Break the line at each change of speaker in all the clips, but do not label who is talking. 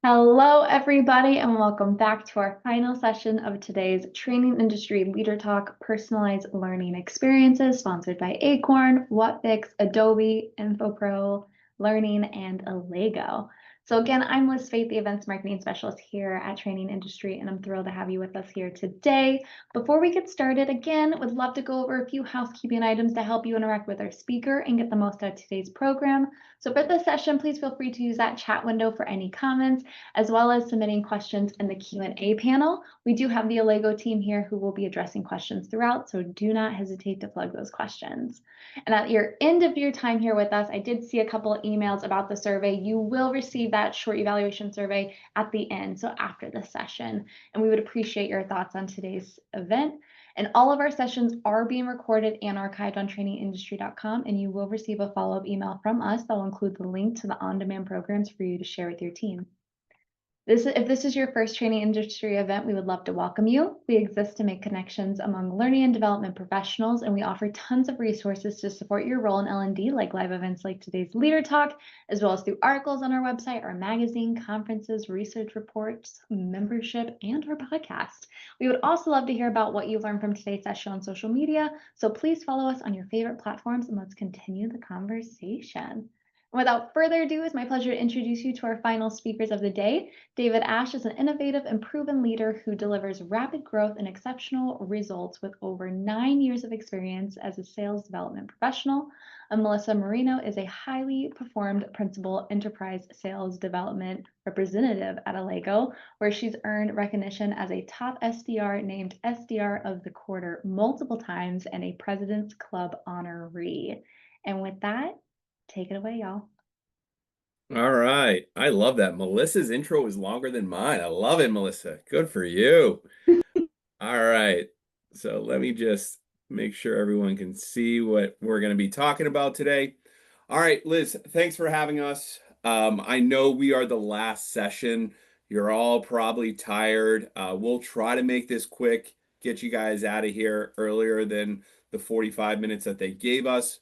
Hello, everybody, and welcome back to our final session of today's Training Industry Leader Talk Personalized Learning Experiences, sponsored by Acorn, Whatfix, Adobe, InfoPro, Learning, and Allego. So again, I'm Liz Faith, the Events Marketing Specialist here at Training Industry, and I'm thrilled to have you with us here today. Before we get started, again, would love to go over a few housekeeping items to help you interact with our speaker and get the most out of today's program. So for this session, please feel free to use that chat window for any comments, as well as submitting questions in the Q&A panel. We do have the Allego team here who will be addressing questions throughout, so do not hesitate to plug those questions. And at your end of your time here with us, I did see a couple of emails about the survey. You will receive that short evaluation survey at the end, so after the session. And we would appreciate your thoughts on today's event. And all of our sessions are being recorded and archived on trainingindustry.com, and you will receive a follow-up email from us that will include the link to the on-demand programs for you to share with your team. If this is your first training industry event, we would love to welcome you. We exist to make connections among learning and development professionals, and we offer tons of resources to support your role in L&D, like live events like today's Leader Talk, as well as through articles on our website, our magazine, conferences, research reports, membership, and our podcast. We would also love to hear about what you learned from today's session on social media, so please follow us on your favorite platforms and let's continue the conversation. Without further ado, it's my pleasure to introduce you to our final speakers of the day. David Ashe is an innovative and proven leader who delivers rapid growth and exceptional results with over 9 years of experience as a sales development professional. And Melissa Merino is a highly performed principal enterprise sales development representative at Allego, where she's earned recognition as a top SDR named SDR of the Quarter multiple times and a President's Club honoree. And with that, take it away, y'all.
All right. I love that. Melissa's intro is longer than mine. I love it, Melissa. Good for you. All right. So let me just make sure everyone can see what we're going to be talking about today. All right, Liz, thanks for having us. I know we are the last session. You're all probably tired. We'll try to make this quick, get you guys out of here earlier than the 45 minutes that they gave us.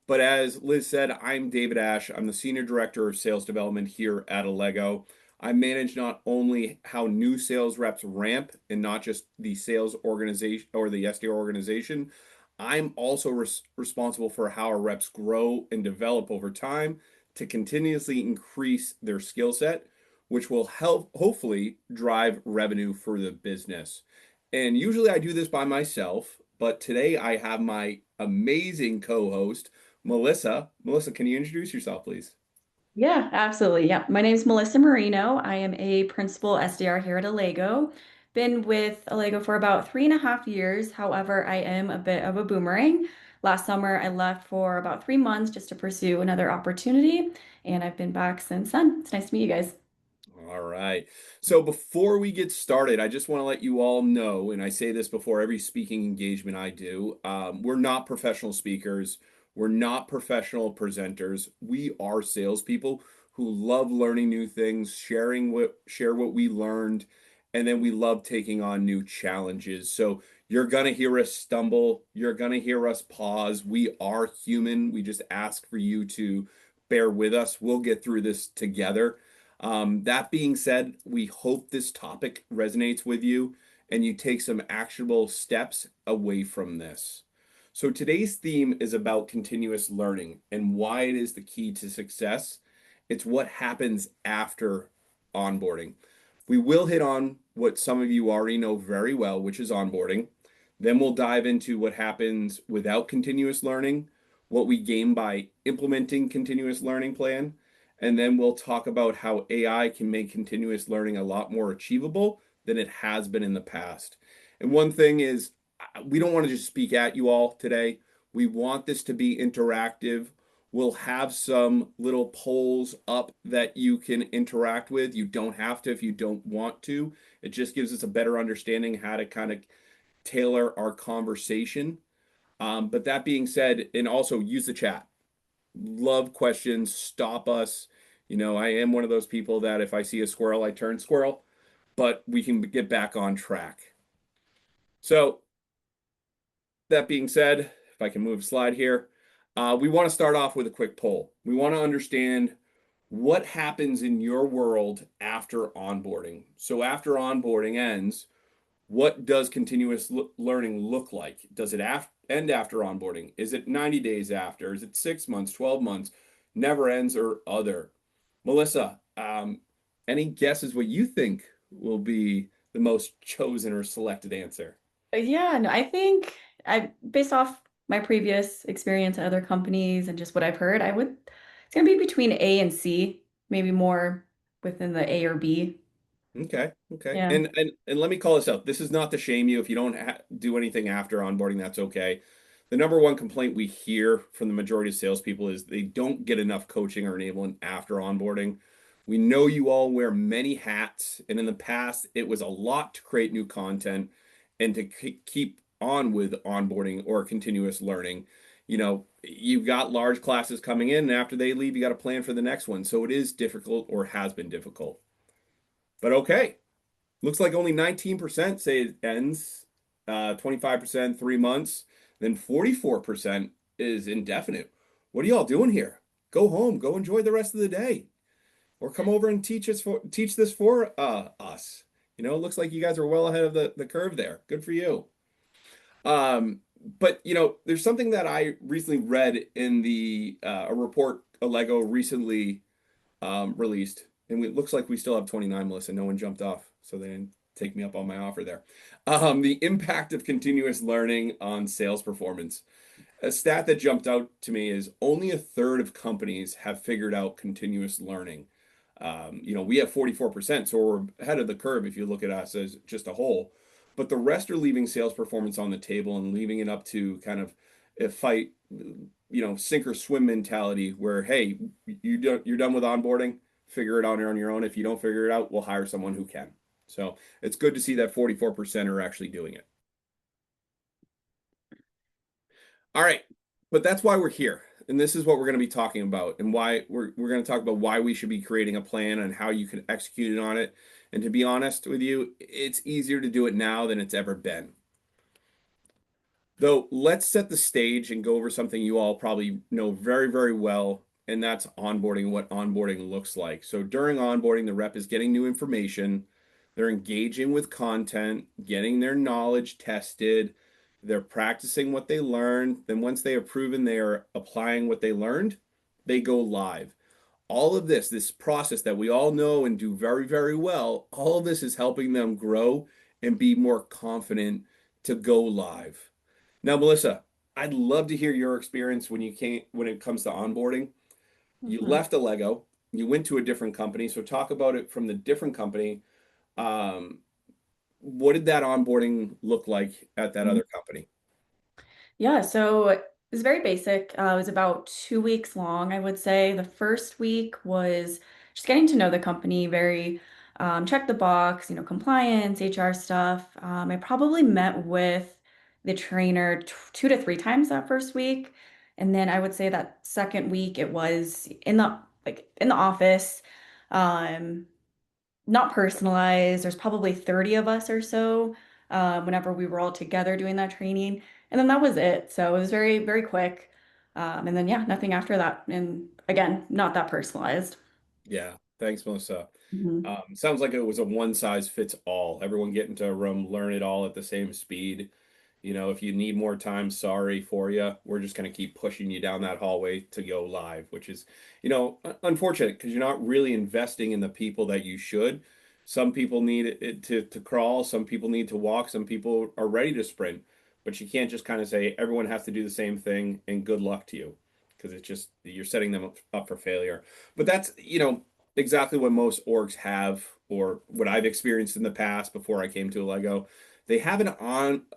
But as Liz said, I'm David Ashe. I'm the Senior Director of Sales Development here at Allego. I manage not only how new sales reps ramp and not just the sales organization or the SDR organization, I'm also responsible for how our reps grow and develop over time to continuously increase their skill set, which will help hopefully drive revenue for the business. And usually I do this by myself, but today I have my amazing co-host, Melissa. Melissa, can you introduce yourself, please?
Yeah, absolutely. Yeah. My name is Melissa Merino. I am a principal SDR here at Allego. Been with Allego for about 3.5 years. However, I am a bit of a boomerang. Last summer, I left for about 3 months just to pursue another opportunity, and I've been back since then. It's nice to meet you guys.
All right. So before we get started, I just want to let you all know, and I say this before every speaking engagement I do, we're not professional speakers. We're not professional presenters. We are salespeople who love learning new things, share what we learned, and then we love taking on new challenges. So you're gonna hear us stumble. You're gonna hear us pause. We are human. We just ask for you to bear with us. We'll get through this together. That being said, we hope this topic resonates with you and you take some actionable steps away from this. So today's theme is about continuous learning and why it is the key to success. It's what happens after onboarding. We will hit on what some of you already know very well, which is onboarding. Then we'll dive into what happens without continuous learning, what we gain by implementing continuous learning plan, and then we'll talk about how AI can make continuous learning a lot more achievable than it has been in the past. And one thing is, we don't want to just speak at you all today. We want this to be interactive. We'll have some little polls up that you can interact with. You don't have to if you don't want to. It just gives us a better understanding how to kind of tailor our conversation. But that being said, and also use the chat. Love questions, stop us. I am one of those people that if I see a squirrel, I turn squirrel, but we can get back on track. So that being said, if I can move a slide here, we want to start off with a quick poll. We want to understand What happens in your world after onboarding? So after onboarding ends, what does continuous learning look like? Does it end after onboarding? Is it 90 days after? Is it 6 months, 12 months, never ends, or other? Melissa, any guesses what you think will be the most chosen or selected answer?
Yeah, no, I think based off my previous experience at other companies and just what I've heard, it's gonna be between A and C, maybe more within the A or B.
Okay, okay.
Yeah.
And let me call this out. This is not to shame you if you don't do anything after onboarding, that's okay. The number one complaint we hear from the majority of salespeople is they don't get enough coaching or enablement after onboarding. We know you all wear many hats, and in the past, it was a lot to create new content and to keep on with onboarding or continuous learning. You've got large classes coming in, and after they leave, you got to plan for the next one. So it is difficult or has been difficult. But okay, looks like only 19% say it ends, 25% 3 months, then 44% is indefinite. What are y'all doing here? Go home, go enjoy the rest of the day, or come over and teach this for us. It looks like you guys are well ahead of the curve there. Good for you. But there's something that I recently read in the a report Allego recently released, and it looks like we still have 29, Melissa. No one jumped off, so they didn't take me up on my offer there. The impact of continuous learning on sales performance. A stat that jumped out to me is only a third of companies have figured out continuous learning. We have 44%, so we're ahead of the curve if you look at us as just a whole. But the rest are leaving sales performance on the table and leaving it up to kind of a fight, sink or swim mentality where, hey, you're done with onboarding, figure it out on your own. If you don't figure it out, we'll hire someone who can. So it's good to see that 44% are actually doing it. All right. But that's why we're here. And this is what we're going to be talking about and why we're going to talk about why we should be creating a plan and how you can execute on it. And to be honest with you, it's easier to do it now than it's ever been. Though, let's set the stage and go over something you all probably know very, very well, and that's onboarding, what onboarding looks like. So during onboarding, the rep is getting new information, they're engaging with content, getting their knowledge tested, they're practicing what they learned. Then once they have proven they are applying what they learned, they go live. All of this process that we all know and do very, very well, all of this is helping them grow and be more confident to go live. Now, Melissa, I'd love to hear your experience when it comes to onboarding. You
Mhm.
left Allego, you went to a different company. So talk about it from the different company. Um, what did that onboarding look like at that other company?
Yeah, so it was very basic. It was about 2 weeks long, I would say. The first week was just getting to know the company, very check the box, compliance, HR stuff. I probably met with the trainer 2 to 3 times that first week. And then I would say that second week it was in the office. Um, Not personalized. There's probably 30 of us or so whenever we were all together doing that training. And then that was it. So it was very, very quick. And then, yeah, nothing after that. And again, not that personalized.
Yeah, thanks, Melissa.
Mhm.
Sounds like it was a one size fits all. Everyone get into a room, learn it all at the same speed. If you need more time, sorry for you. We're just going to keep pushing you down that hallway to go live, which is, unfortunate because you're not really investing in the people that you should. Some people need it to crawl, some people need to walk, some people are ready to sprint, but you can't just kind of say everyone has to do the same thing and good luck to you because it's just you're setting them up for failure. But that's, exactly what most orgs have, or what I've experienced in the past before I came to Allego. They have an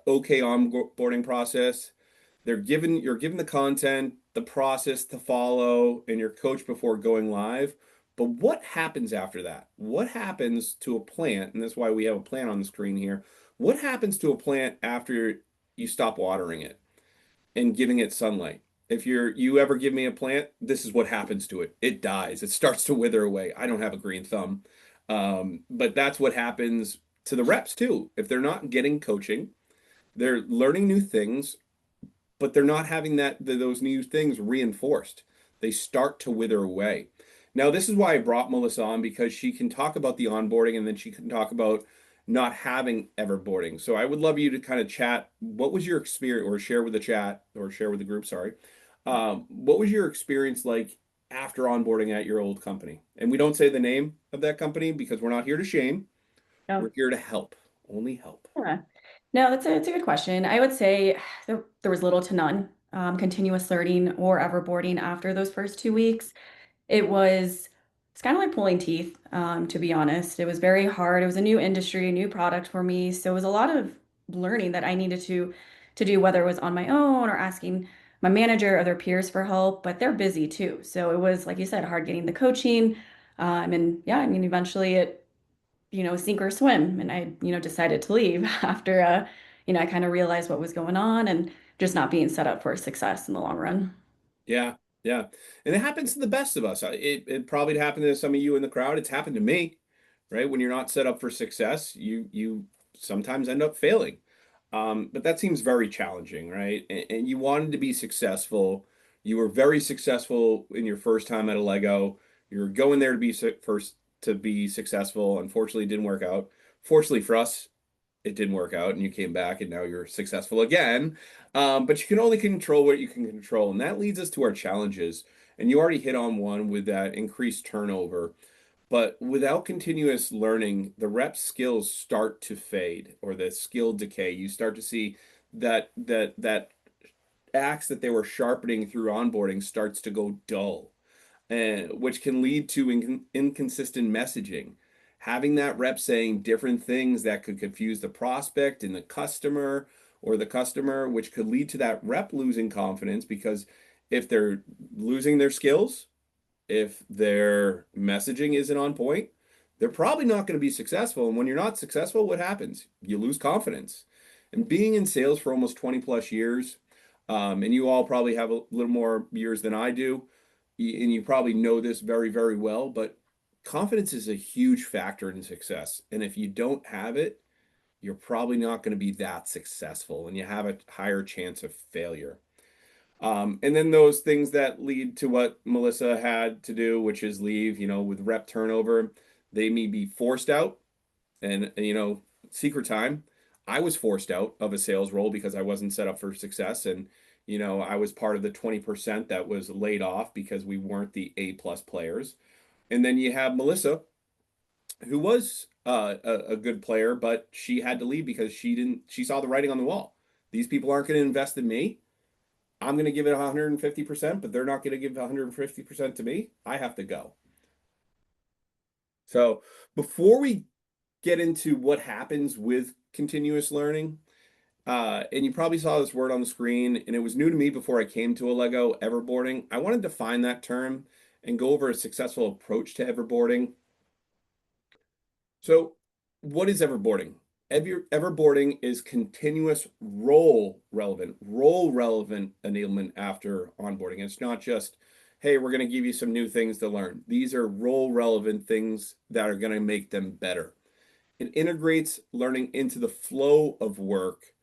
okay onboarding process. You're given the content, the process to follow, and your coach before going live. But what happens after that? What happens to a plant? And that's why we have a plant on the screen here. What happens to a plant after you stop watering it and giving it sunlight? If you ever give me a plant, this is what happens to it. It dies. It starts to wither away. I don't have a green thumb. But that's what happens to the reps too. If they're not getting coaching, they're learning new things, but they're not having those new things reinforced. They start to wither away. Now, this is why I brought Melissa on, because she can talk about the onboarding and then she can talk about not having everboarding. So I would love you to kind of chat. What was your experience, or share with the chat, or share with the group, sorry. What was your experience like after onboarding at your old company? And we don't say the name of that company because we're not here to shame.
Oh,
We're here to help, only help.
yeah. No, it's a good question. I would say there was little to none continuous learning or everboarding after those first 2 weeks. It's kind of like pulling teeth, to be honest. It was very hard. It was a new industry, a new product for me. So it was a lot of learning that I needed to do, whether it was on my own or asking my manager or their peers for help, but they're busy too. So it was, like you said, hard getting the coaching. And yeah, I mean, eventually sink or swim. And I, decided to leave after, I kind of realized what was going on and just not being set up for success in the long run.
Yeah, yeah. And it happens to the best of us. It probably happened to some of you in the crowd. It's happened to me, right? When you're not set up for success, you sometimes end up failing. But that seems very challenging, right? And you wanted to be successful. You were very successful in your first time at Allego. You were going there to be first to be successful. Unfortunately, it didn't work out. Fortunately for us, it didn't work out and you came back and now you're successful again. But you can only control what you can control. And that leads us to our challenges. And you already hit on one with that increased turnover. But without continuous learning, the rep skills start to fade, or the skill decay. You start to see that axe that they were sharpening through onboarding starts to go dull, which can lead to inconsistent messaging. Having that rep saying different things that could confuse the prospect and the customer, or the customer, which could lead to that rep losing confidence, because if they're losing their skills, if their messaging isn't on point, they're probably not going to be successful. And when you're not successful, what happens? You lose confidence. And being in sales for almost 20 plus years, and you all probably have a little more years than I do, and you probably know this very, very well, but confidence is a huge factor in success. And if you don't have it, you're probably not going to be that successful, and you have a higher chance of failure. And then those things that lead to what Melissa had to do, which is leave, with rep turnover, they may be forced out. And, secret time, I was forced out of a sales role because I wasn't set up for success. And, I was part of the 20% that was laid off because we weren't the A plus players. And then you have Melissa, who was a good player, but she had to leave because she saw the writing on the wall. These people aren't going to invest in me. I'm going to give it 150%, but they're not going to give 150% to me. I have to go. So before we get into what happens with continuous learning, and you probably saw this word on the screen, and it was new to me before I came to Allego, everboarding. I want to define that term and go over a successful approach to everboarding. So, what is everboarding? Everboarding is continuous role relevant enablement after onboarding. It's not just, hey, we're going to give you some new things to learn. These are role relevant things that are going to make them better. It integrates learning into the flow of work,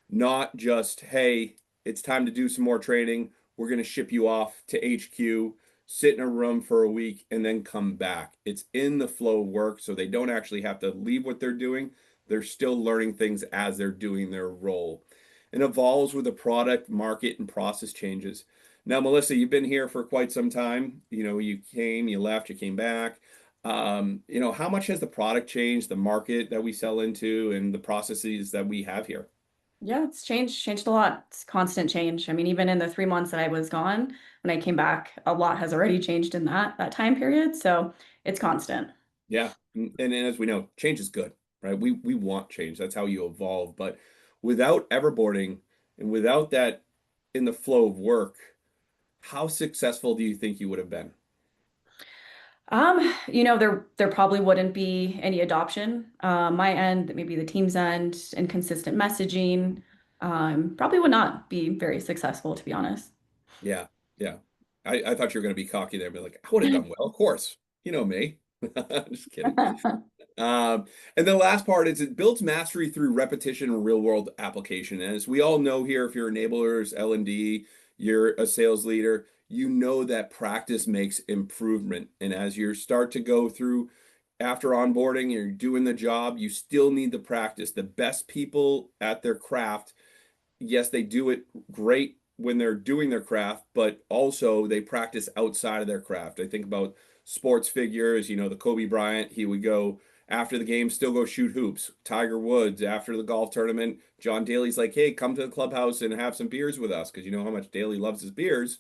not just, hey, it's time to do some more training. We're going to ship you off to HQ, sit in a room for a week, and then come back. It's in the flow of work, so they don't actually have to leave what they're doing. They're still learning things as they're doing their role. It evolves with the product, market, and process changes. Now, Melissa, you've been here for quite some time. You came, you left, you came back. How much has the product changed, the market that we sell into, and the processes that we have here?
Yeah, it's changed a lot. It's constant change. I mean, even in the 3 months that I was gone, when I came back, a lot has already changed in that time period. So it's constant.
Yeah, and as we know, change is good, right? We want change. That's how you evolve. But without everboarding and without that in the flow of work, how successful do you think you would have been?
There probably wouldn't be any adoption. My end, maybe the team's end, inconsistent messaging, probably would not be very successful, to be honest.
Yeah, yeah. I thought you were going to be cocky there, but like, I would have done well, of course. You know me. Just kidding. And the last part is it builds mastery through repetition and real world application. And as we all know here, if you're enablers, L&D, you're a sales leader, you know that practice makes improvement. And as you start to go through after onboarding, you're doing the job, you still need the practice. The best people at their craft, yes, they do it great when they're doing their craft, but also they practice outside of their craft. I think about sports figures, the Kobe Bryant, he would go after the game, still go shoot hoops. Tiger Woods, after the golf tournament, John Daly's like, hey, come to the clubhouse and have some beers with us because you know how much Daly loves his beers.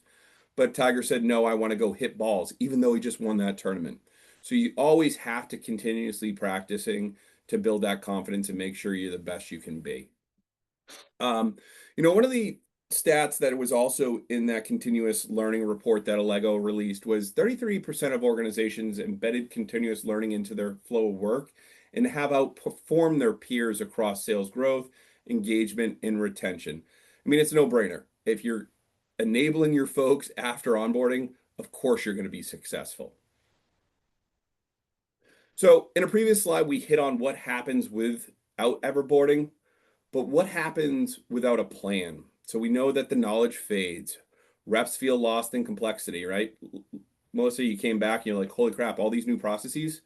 But Tiger said, no, I want to go hit balls, even though he just won that tournament. So you always have to continuously practicing to build that confidence and make sure you're the best you can be. One of the stats that was also in that continuous learning report that Allego released was 33% of organizations embedded continuous learning into their flow of work and have outperformed their peers across sales growth, engagement, and retention. I mean, it's a no-brainer. If you're enabling your folks after onboarding, of course you're going to be successful. So in a previous slide, we hit on what happens without everboarding. But what happens without a plan? So we know that the knowledge fades. Reps feel lost in complexity, right? Melissa, you came back and you're like, holy crap, all these new processes.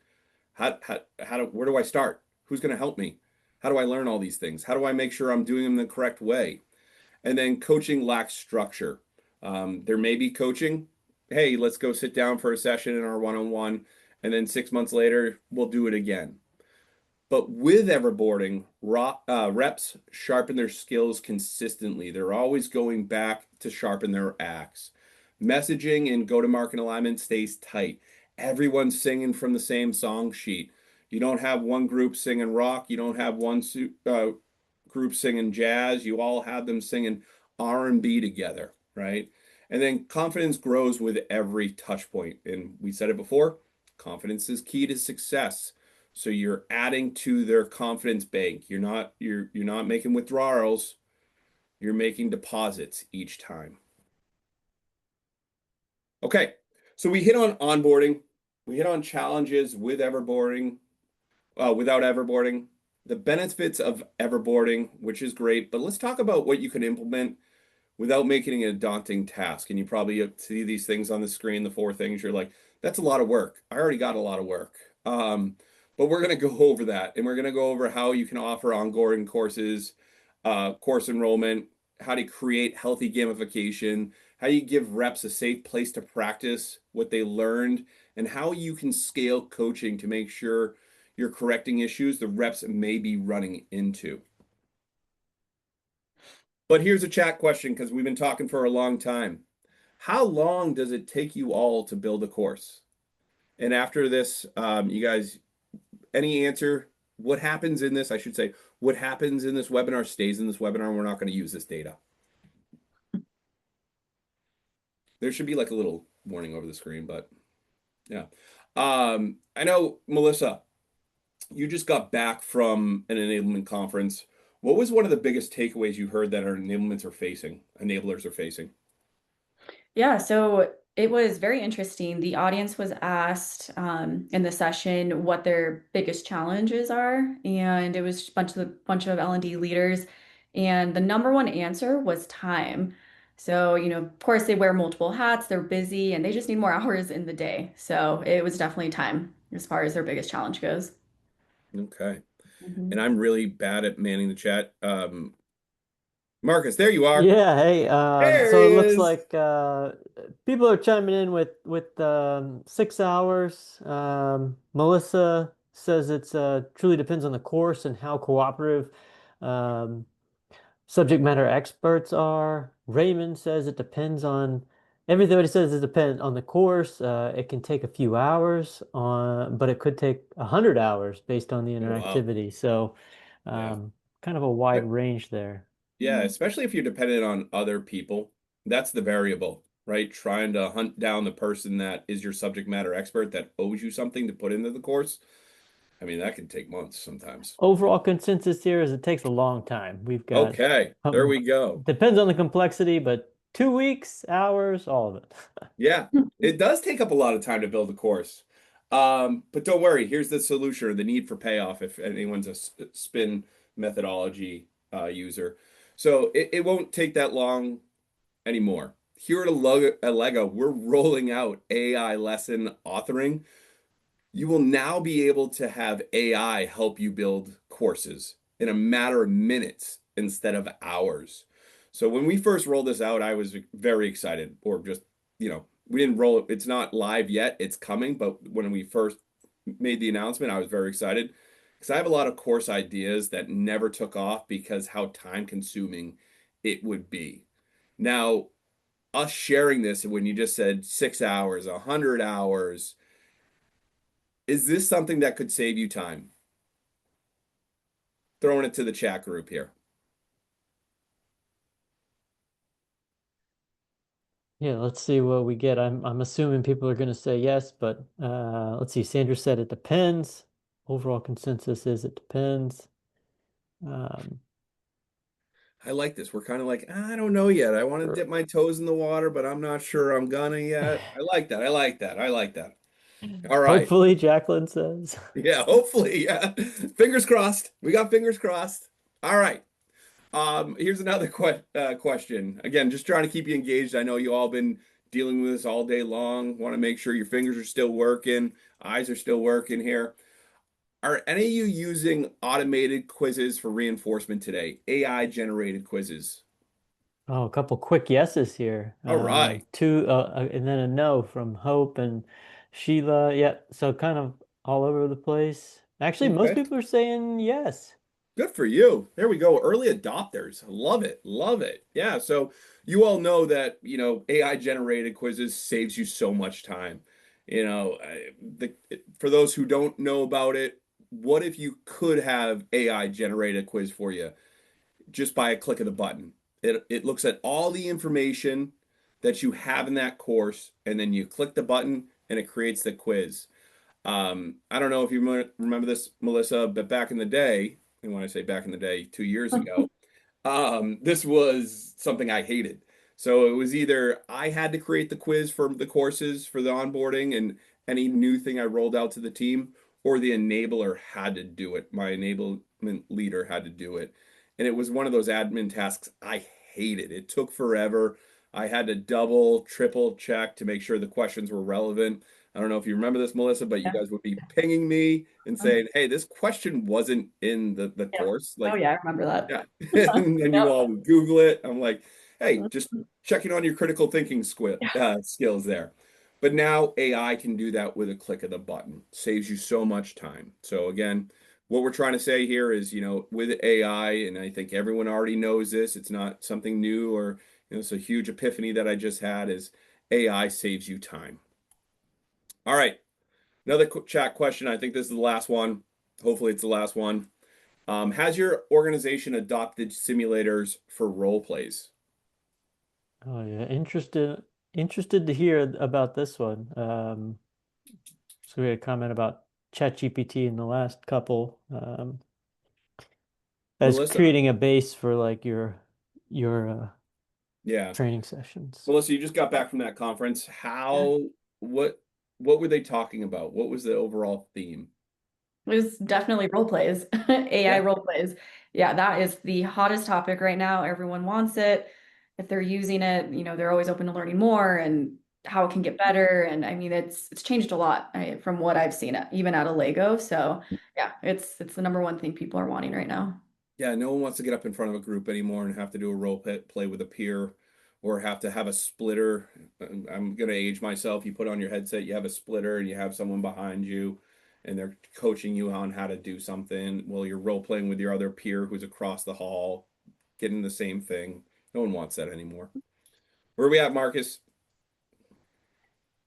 Where do I start? Who's going to help me? How do I learn all these things? How do I make sure I'm doing them the correct way? And then coaching lacks structure. There may be coaching. Hey, let's go sit down for a session in our one-on-one. And then 6 months later, we'll do it again. But with everboarding, reps sharpen their skills consistently. They're always going back to sharpen their axe. Messaging and go-to-market alignment stays tight. Everyone's singing from the same song sheet. You don't have one group singing rock. You don't have one group singing jazz. You all have them singing R&B together, right? And then confidence grows with every touch point. And we said it before, confidence is key to success. So you're adding to their confidence bank. You're not making withdrawals, you're making deposits each time. Okay, so we hit on onboarding, we hit on challenges with everboarding, without everboarding, the benefits of everboarding, which is great, but let's talk about what you can implement without making it a daunting task. And you probably see these things on the screen, the 4 things, you're like, that's a lot of work. I already got a lot of work. But we're going to go over that, and we're going to go over how you can offer onboarding courses, course enrollment, how to create healthy gamification, how you give reps a safe place to practice what they learned, and how you can scale coaching to make sure you're correcting issues the reps may be running into. But here's a chat question because we've been talking for a long time. How long does it take you all to build a course? And after this, you guys, any answer? What happens in this? I should say, what happens in this webinar stays in this webinar, and we're not going to use this data. There should be like a little warning over the screen, but yeah. I know, Melissa, you just got back from an enablement conference. What was one of the biggest takeaways you heard that our enablers are facing?
Yeah, so it was very interesting. The audience was asked in the session what their biggest challenges are, and it was a bunch of L&D leaders, and the number one answer was time. So, of course, they wear multiple hats, they're busy, and they just need more hours in the day. So it was definitely time as far as their biggest challenge goes.
Okay.
Mhm.
And I'm really bad at manning the chat. Marcus, there you are.
Yeah, hey,
There
so
he
it looks
is.
like people are chiming in with 6 hours. Melissa says it's truly depends on the course and how cooperative um, subject matter experts are. Raymond says it depends on everything. What he says it depends on the course. It can take a few hours but it could take 100 hours based on the
Oh, wow.
interactivity. So
Yeah.
kind of a wide range there.
Yeah, especially if you're dependent on other people. That's the variable, right? Trying to hunt down the person that is your subject matter expert that owes you something to put into the course. I mean, that can take months sometimes.
Overall consensus here is it takes a long time. We've got
Okay, there we go.
depends on the complexity, but 2 weeks, hours, all of it.
Yeah, it does take up a lot of time to build a course. But don't worry, here's the solution or the need for payoff if anyone's a spin methodology user. So it won't take that long anymore. here at Allego, we're rolling out AI lesson authoring. You will now be able to have AI help you build courses in a matter of minutes instead of hours. So when we first rolled this out, I was very excited, or just, we didn't roll it. It's not live yet. It's coming. But when we first made the announcement, I was very excited because I have a lot of course ideas that never took off because how time consuming it would be. Now, us sharing this, when you just said 6 hours, 100 hours, is this something that could save you time? Throwing it to the chat group here.
Yeah, let's see what we get. I'm assuming people are going to say yes, but let's see. Sandra said it depends. Overall consensus is it depends. Um,
I like this. We're kind of like, I don't know yet. I want to
er,
dip my toes in the water, but I'm not sure I'm gonna yet. I like that. I like that. I like that. All right.
Hopefully, Jacqueline says.
Yeah, hopefully. Yeah. Fingers crossed. We got fingers crossed. All right. Here's another question. Again, just trying to keep you engaged. I know you all been dealing with this all day long. Want to make sure your fingers are still working, eyes are still working here. Are any of you using automated quizzes for reinforcement today? AI generated quizzes.
Oh, a couple quick yeses here.
All right.
Two, and then a no from Hope and Sheila. Yeah, so kind of all over the place. Actually, most
Okay.
people are saying yes.
Good for you. There we go. Early adopters. Love it. Love it. Yeah. So you all know that, AI generated quizzes saves you so much time. For those who don't know about it, what if you could have AI generate a quiz for you just by a click of the button? It looks at all the information that you have in that course, and then you click the button and it creates the quiz. I don't know if you remember this, Melissa, but back in the day, and when I say back in the day, 2 years ago, this was something I hated. So it was either I had to create the quiz for the courses for the onboarding and any new thing I rolled out to the team, or the enabler had to do it. My enablement leader had to do it. And it was one of those admin tasks I hated. It took forever. I had to double, triple check to make sure the questions were relevant. I don't know if you remember this, Melissa, but you
Yeah.
guys would be pinging me and saying, "Hey, this question wasn't in the
Yeah.
course."
Oh
Like,
yeah, I remember that.
yeah. And then you
Yep.
all would Google it. I'm like, hey, just checking on your critical thinking skills there. But now AI can do that with a click of the button. Saves you so much time. So again, what we're trying to say here is, with AI, and I think everyone already knows this, it's not something new, or it's a huge epiphany that I just had, is AI saves you time. All right. Another chat question. I think this is the last one. Hopefully it's the last one. Has your organization adopted simulators for role plays?
Oh yeah, interested to hear about this one. So we had a comment about ChatGPT in the last couple, as
Melissa?
creating a base for like your
Yeah.
training sessions.
Melissa, you just got back from that conference. What, what were they talking about? What was the overall theme?
It was definitely role plays, AI
Yeah.
role plays. Yeah, that is the hottest topic right now. Everyone wants it. If they're using it, they're always open to learning more and how it can get better. And I mean, it's changed a lot from what I've seen, even at Allego. So yeah, it's the number one thing people are wanting right now.
Yeah, no one wants to get up in front of a group anymore and have to do a play with a peer, or have to have a splitter. I'm gonna age myself. You put on your headset, you have a splitter, and you have someone behind you, and they're coaching you on how to do something. Well, you're role playing with your other peer who's across the hall, getting the same thing. No one wants that anymore. Where are we at, Marcus?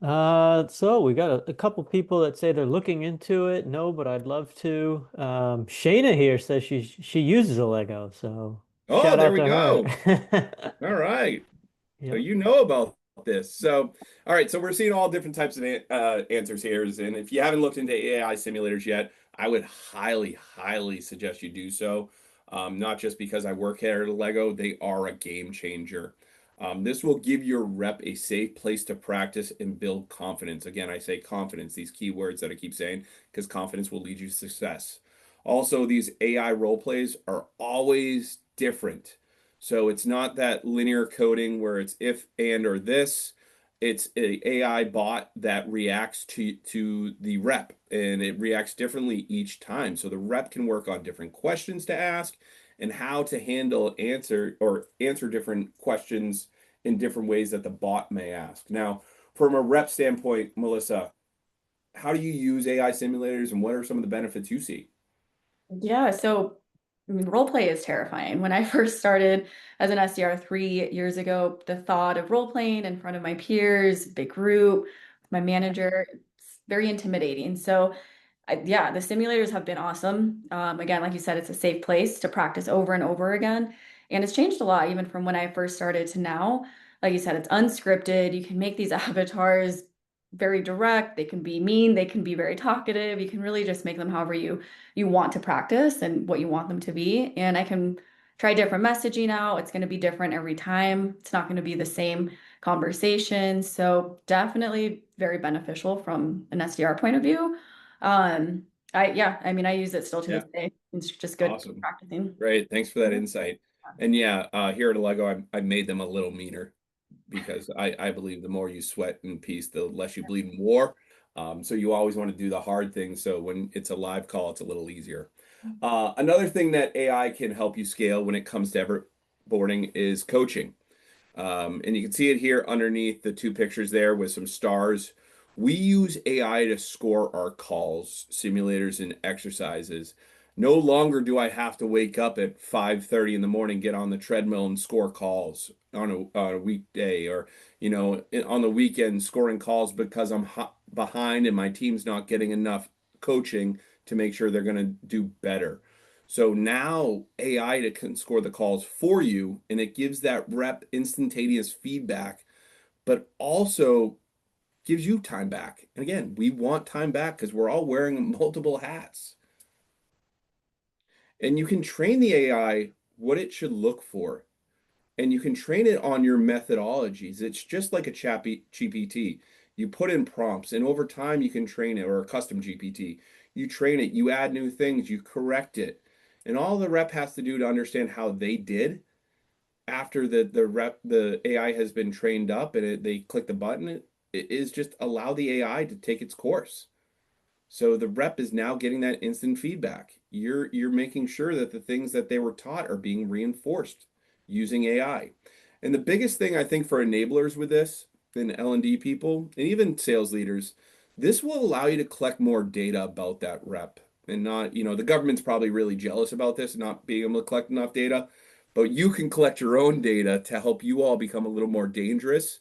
So we got a couple people that say they're looking into it. No, but I'd love to. Shayna here says she uses a Lego, so
Oh,
shout
there
out
we
to
go.
her.
All right. So
Yep.
you know about this. So, all right. So we're seeing all different types of answers here. And if you haven't looked into AI simulators yet, I would highly, highly suggest you do so. Not just because I work here at Lego, they are a game changer. This will give your rep a safe place to practice and build confidence. Again, I say confidence, these keywords that I keep saying, because confidence will lead you to success. Also, these AI role plays are always different. So it's not that linear coding where it's if, and, or this. It's a AI bot that reacts to the rep, and it reacts differently each time. So the rep can work on different questions to ask and how to answer different questions in different ways that the bot may ask. Now, from a rep standpoint, Melissa, how do you use AI simulators and what are some of the benefits you see?
Yeah, so I mean, role play is terrifying. When I first started as an SDR 3 years ago, the thought of role playing in front of my peers, big group, my manager, it's very intimidating. So yeah, the simulators have been awesome. Again, like you said, it's a safe place to practice over and over again. And it's changed a lot, even from when I first started to now. Like you said, it's unscripted. You can make these avatars very direct. They can be mean. They can be very talkative. You can really just make them however you want to practice and what you want them to be. And I can try different messaging out. It's going to be different every time. It's not going to be the same conversation. So definitely very beneficial from an SDR point of view. I mean, I use it still to
Yeah,
this day. It's just good
awesome.
practicing.
Great. Thanks for that insight. And yeah, here at Allego, I made them a little meaner because I believe the more you sweat in peace, the less you bleed in war. So you always want to do the hard things. So when it's a live call, it's a little easier. Another thing that AI can help you scale when it comes to everboarding is coaching. And you can see it here underneath the two pictures there with some stars. We use AI to score our calls, simulators, and exercises. No longer do I have to wake up at 5:30 in the morning, get on the treadmill and score calls on a weekday or, on the weekend scoring calls because I'm behind and my team's not getting enough coaching to make sure they're going to do better. So now AI can score the calls for you, and it gives that rep instantaneous feedback, but also gives you time back. And again, we want time back because we're all wearing multiple hats. And you can train the AI what it should look for, and you can train it on your methodologies. It's just like a chat GPT. You put in prompts, and over time you can train it, or a custom GPT. You train it, you add new things, you correct it. And all the rep has to do to understand how they did after the AI has been trained up and they click the button, it is just allow the AI to take its course. So the rep is now getting that instant feedback. You're making sure that the things that they were taught are being reinforced using AI. And the biggest thing I think for enablers with this and L&D people and even sales leaders, this will allow you to collect more data about that rep and not, the government's probably really jealous about this, not being able to collect enough data, but you can collect your own data to help you all become a little more dangerous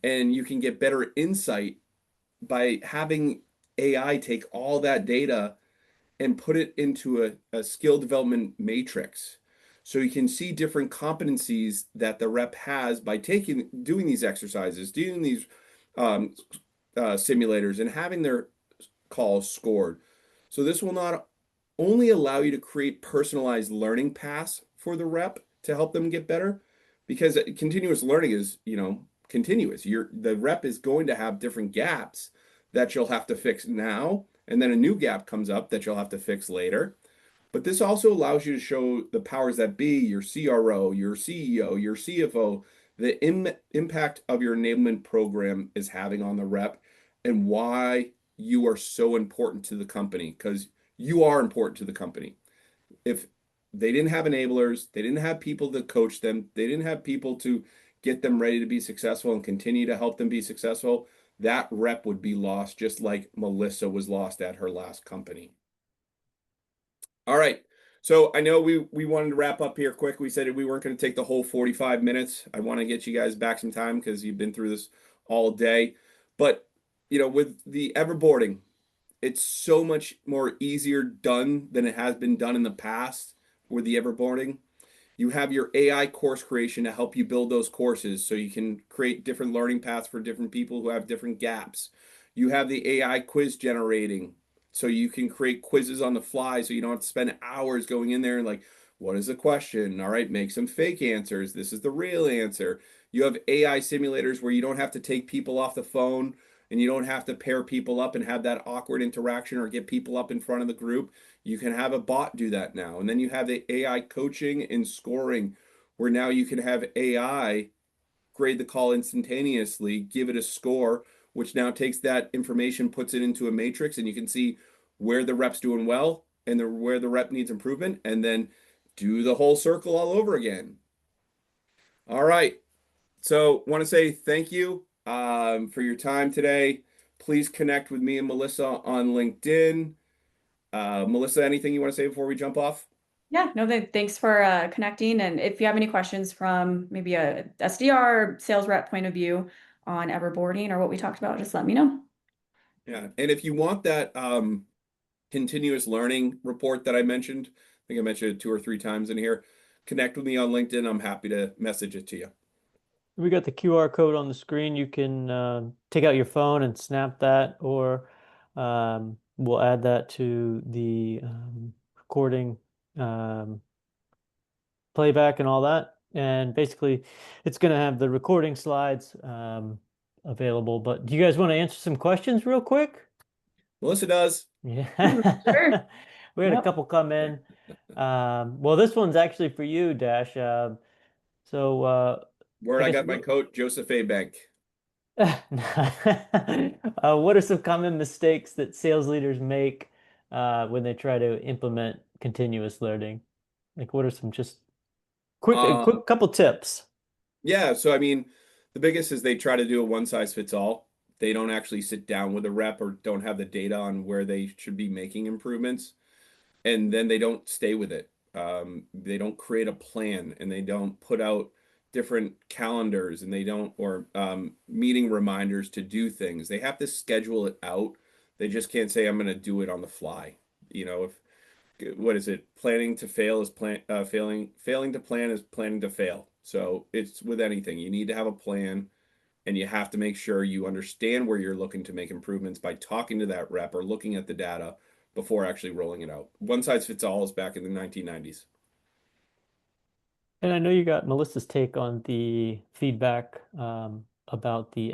and you can get better insight by having AI take all that data and put it into a skill development matrix. So you can see different competencies that the rep has by doing these exercises, doing these um, simulators, and having their calls scored. So this will not only allow you to create personalized learning paths for the rep to help them get better, because continuous learning is, continuous. The rep is going to have different gaps that you'll have to fix now, and then a new gap comes up that you'll have to fix later. But this also allows you to show the powers that be, your CRO, your CEO, your CFO, the impact of your enablement program is having on the rep and why you are so important to the company, because you are important to the company. If they didn't have enablers, they didn't have people to coach them, they didn't have people to get them ready to be successful and continue to help them be successful, that rep would be lost, just like Melissa was lost at her last company. All right. So I know we wanted to wrap up here quick. We said we weren't going to take the whole 45 minutes. I want to get you guys back some time because you've been through this all day. But, with the everboarding, it's so much more easier done than it has been done in the past with the everboarding. You have your AI course creation to help you build those courses so you can create different learning paths for different people who have different gaps. You have the AI quiz generating so you can create quizzes on the fly so you don't have to spend hours going in there and like, what is the question? All right, make some fake answers. This is the real answer. You have AI simulators where you don't have to take people off the phone and you don't have to pair people up and have that awkward interaction or get people up in front of the group. You can have a bot do that now. And then you have the AI coaching and scoring where now you can have AI grade the call instantaneously, give it a score, which now takes that information, puts it into a matrix, and you can see where the rep's doing well and where the rep needs improvement, and then do the whole circle all over again. All right. So want to say thank you for your time today. Please connect with me and Melissa on LinkedIn. Melissa, anything you want to say before we jump off?
Yeah, no, thanks for connecting. And if you have any questions from maybe a SDR sales rep point of view on everboarding or what we talked about, just let me know.
Yeah. And if you want that continuous learning report that I mentioned, I think I mentioned it 2 or 3 times in here, connect with me on LinkedIn. I'm happy to message it to you.
We got the QR code on the screen. You can take out your phone and snap that, or we'll add that to the recording playback and all that. And basically, it's going to have the recording slides available. But do you guys want to answer some questions real quick?
Melissa does.
Yeah.
Sure.
We had a
Yep.
couple come in. Well, this one's actually for you, Dash. So
Where
I
I
guess
got my coat, Joseph A. Bank.
what are some common mistakes that sales leaders make when they try to implement continuous learning? Like, what are some just a
Um,
quick couple tips?
yeah, so I mean, the biggest is they try to do a one size fits all. They don't actually sit down with a rep or don't have the data on where they should be making improvements, and then they don't stay with it. They don't create a plan, and they don't put out different calendars, and they don't, or meeting reminders to do things. They have to schedule it out. They just can't say, I'm going to do it on the fly. You know, if what is it? Planning to fail is failing to plan is planning to fail. So it's with anything. You need to have a plan, and you have to make sure you understand where you're looking to make improvements by talking to that rep or looking at the data before actually rolling it out. One size fits all is back in the 1990s.
And I know you got Melissa's take on the feedback about the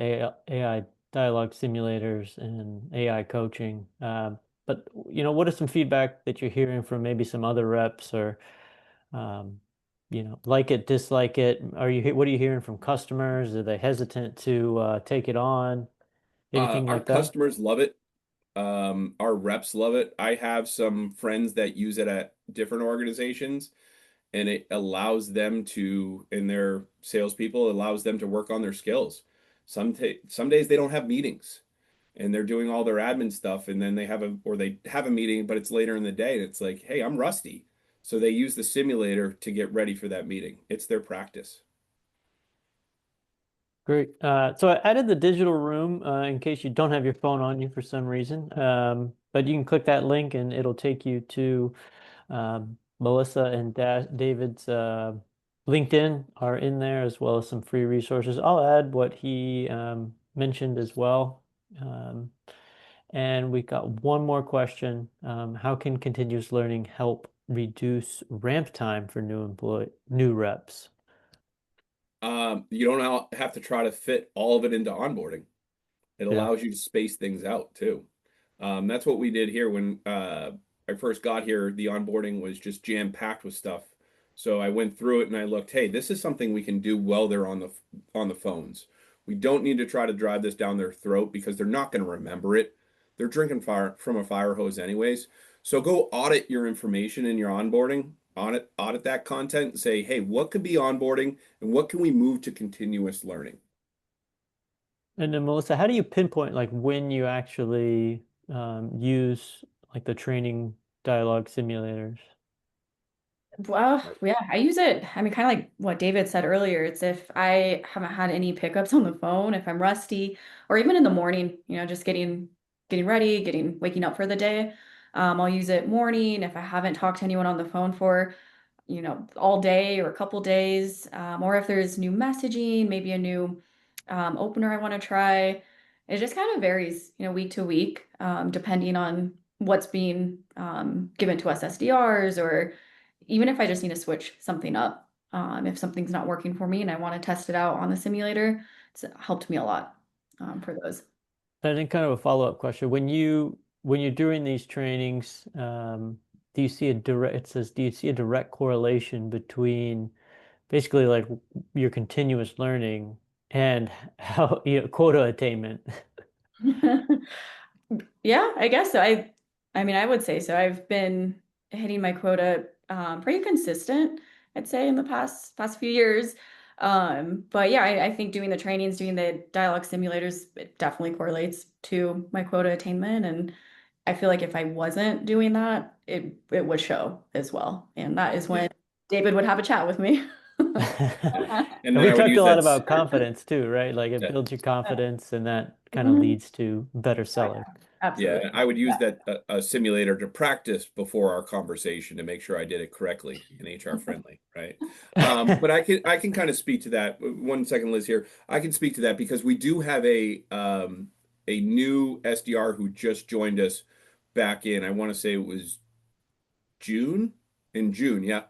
AI dialogue simulators and AI coaching. But what are some feedback that you're hearing from maybe some other reps or um, like it, dislike it? What are you hearing from customers? Are they hesitant to take it on? Anything
Our
like that?
customers love it. Our reps love it. I have some friends that use it at different organizations, and it allows them to, in their salespeople, it allows them to work on their skills. Some days they don't have meetings, and they're doing all their admin stuff, and then they have a meeting, but it's later in the day, and it's like, hey, I'm rusty. So they use the simulator to get ready for that meeting. It's their practice.
Great. So I added the digital room in case you don't have your phone on you for some reason. But you can click that link and it'll take you to Melissa and David's LinkedIn are in there as well as some free resources. I'll add what he mentioned as well. And we got one more question. How can continuous learning help reduce ramp time for new reps?
You don't have to try to fit all of it into onboarding. It
Yeah.
allows you to space things out too. That's what we did here when I first got here. The onboarding was just jam packed with stuff. So I went through it and I looked, hey, this is something we can do while they're on the phones. We don't need to try to drive this down their throat because they're not going to remember it. They're drinking fire from a fire hose anyways. So go audit your information in your onboarding, audit that content and say, hey, what could be onboarding and what can we move to continuous learning?
And then Melissa, how do you pinpoint like when you actually use like the training dialogue simulators?
Well, yeah, I use it. I mean, kind of like what David said earlier. It's if I haven't had any pickups on the phone, if I'm rusty, or even in the morning, just getting ready, waking up for the day. I'll use it morning if I haven't talked to anyone on the phone for all day or a couple days, or if there's new messaging, maybe a new opener I want to try. It just kind of varies, week to week, depending on what's being given to us SDRs, or even if I just need to switch something up. If something's not working for me and I want to test it out on the simulator, it's helped me a lot for those.
And then kind of a follow-up question. When you're doing these trainings, do you see a direct correlation between basically like your continuous learning and how, quota attainment.
Yeah, I guess so. I mean, I would say so. I've been hitting my quota pretty consistent, I'd say, in the past few years. But yeah, I think doing the trainings, doing the dialogue simulators, it definitely correlates to my quota attainment. And I feel like if I wasn't doing that, it would show as well. And that is
Yeah.
when David would have a chat with me.
Yeah. And
And
then
we
I would
talked a
use
lot
that.
about confidence too, right? Like it
Yeah.
builds your confidence and that kind of
Mhm.
leads to better
Oh,
selling.
yeah,
Yeah,
absolutely.
I would use that a simulator to practice before our conversation to make sure I did it correctly and HR friendly, right? But I can kind of speak to that. 1 second, Liz here. I can speak to that because we do have a new SDR who just joined us back in. I want to say it was June, yeah.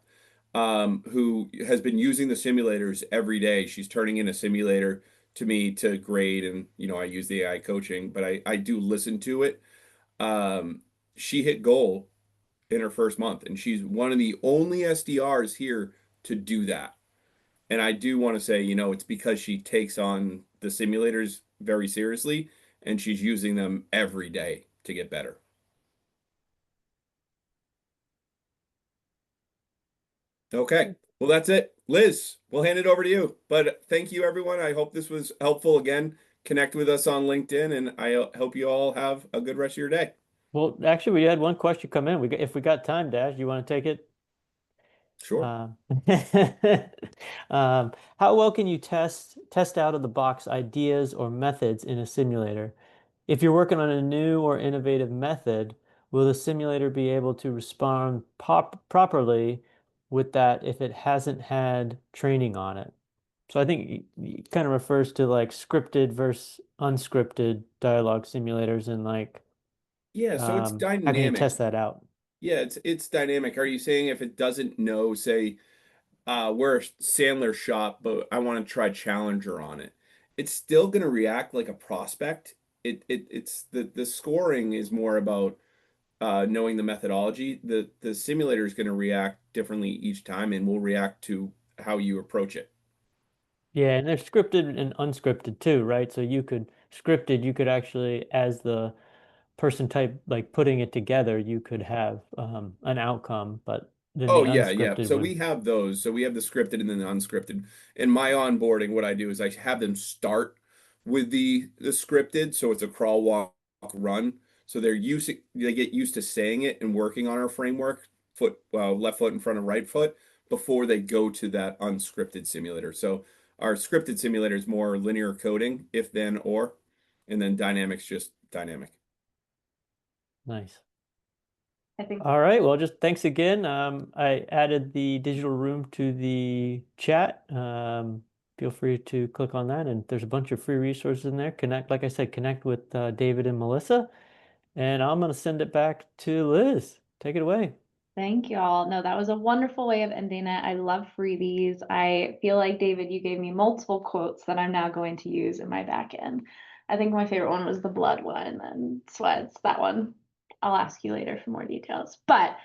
Who has been using the simulators every day. She's turning in a simulator to me to grade, and I use the AI coaching, but I do listen to it. um, she hit goal in her first month, and she's one of the only SDRs here to do that. And I do want to say, it's because she takes on the simulators very seriously, and she's using them every day to get better. Okay, well, that's it. Liz, we'll hand it over to you. But thank you, everyone. I hope this was helpful. Again, connect with us on LinkedIn, and I hope you all have a good rest of your day.
Well, actually, we had one question come in. If we got time, Dash, you want to take it?
Sure.
Uh, how well can you test out of the box ideas or methods in a simulator? If you're working on a new or innovative method, will the simulator be able to respond properly with that if it hasn't had training on it? So I think it kind of refers to like scripted versus unscripted dialogue simulators and like
Yeah, so it's
how can you
dynamic.
test that out?
Yeah, it's dynamic. Are you saying if it doesn't know, say, we're a Sandler shop, but I want to try Challenger on it, it's still going to react like a prospect. It's the scoring is more about knowing the methodology. The simulator is going to react differently each time, and will react to how you approach it.
Yeah, and they're scripted and unscripted too, right? So you could actually, as the person type, like putting it together, you could have an outcome, but then the
Oh yeah, yeah.
unscripted
So
would,
we have those. So we have the scripted and then the unscripted. In my onboarding, what I do is I have them start with the scripted, so it's a crawl, walk, run. So they get used to saying it and working on our framework, left foot in front of right foot, before they go to that unscripted simulator. So our scripted simulator is more linear coding, if then or, and then dynamics just dynamic.
nice.
I think
All right, well, just thanks again. I added the digital room to the chat. Feel free to click on that, and there's a bunch of free resources in there. Like I said, connect with David and Melissa, and I'm gonna send it back to Liz. Take it away.
Thank you all. No, that was a wonderful way of ending it. I love freebies. I feel like, David, you gave me multiple quotes that I'm now going to use in my back end. I think my favorite one was the blood one and sweats. That one, I'll ask you later for more details. But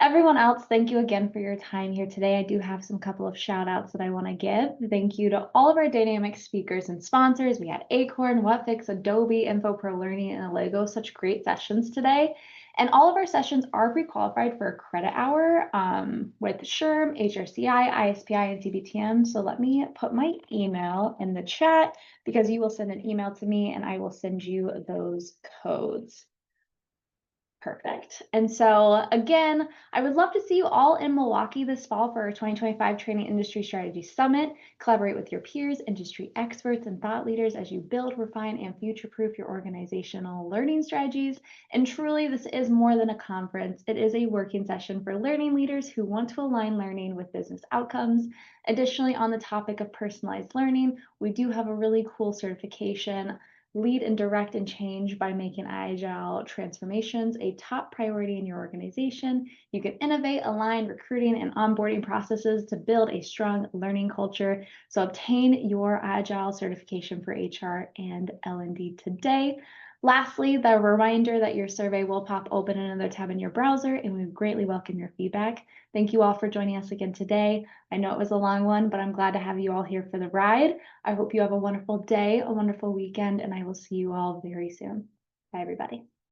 everyone else, thank you again for your time here today. I do have some couple of shout outs that I want to give. Thank you to all of our dynamic speakers and sponsors. We had Acorn, Whatfix, Adobe, InfoPro Learning, and Allego. Such great sessions today. And all of our sessions are pre-qualified for a credit hour with SHRM, HRCI, ISPI, and CBTM. So let me put my email in the chat because you will send an email to me and I will send you those codes. Perfect. And so again, I would love to see you all in Milwaukee this fall for our 2025 Training Industry Strategy Summit. Collaborate with your peers, industry experts, and thought leaders as you build, refine, and future-proof your organizational learning strategies. And truly, this is more than a conference. It is a working session for learning leaders who want to align learning with business outcomes. Additionally, on the topic of personalized learning, we do have a really cool certification. Lead and direct and change by making agile transformations a top priority in your organization. You can innovate, align recruiting and onboarding processes to build a strong learning culture. So obtain your agile certification for HR and L&D today. Lastly, the reminder that your survey will pop open in another tab in your browser, and we greatly welcome your feedback. Thank you all for joining us again today. I know it was a long one, but I'm glad to have you all here for the ride. I hope you have a wonderful day, a wonderful weekend, and I will see you all very soon. Bye, everybody.